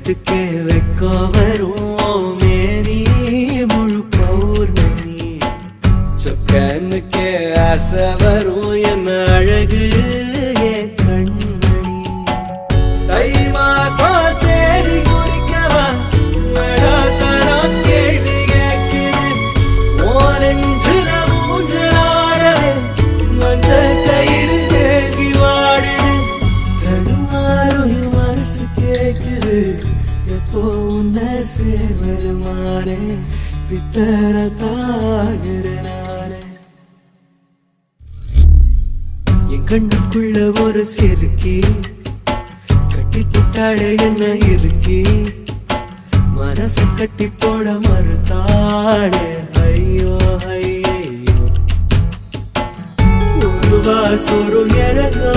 வெக்கத்துக்கே வெக்கம் வரும் மேனி முழு பௌர்ணமி சொக்கனுக்கே ஆசை வரும் என்ன அழகு என் கண்மணி தை மாசம் தேடி குறிக்கவா மழாத்தரம் கேள்வி கேட்குது ஓரஞ்சுல மூஞ்சலாடவே மஞ்ச கயிறு தேங்கி வாடுது தடுமாறும் மனசு கேக்குது எப்போ உன்னை சேர்வருமானே பித்தர தாகிற நானே என் கண்ணுக்குள்ள ஒரு சிறுக்கி கட்டி புட்டாளே என்ன இருக்கி மனசு கட்டி போட மறுத்தாளே ஐயோ ஐயோ ஒரு வாசொரு இறங்கா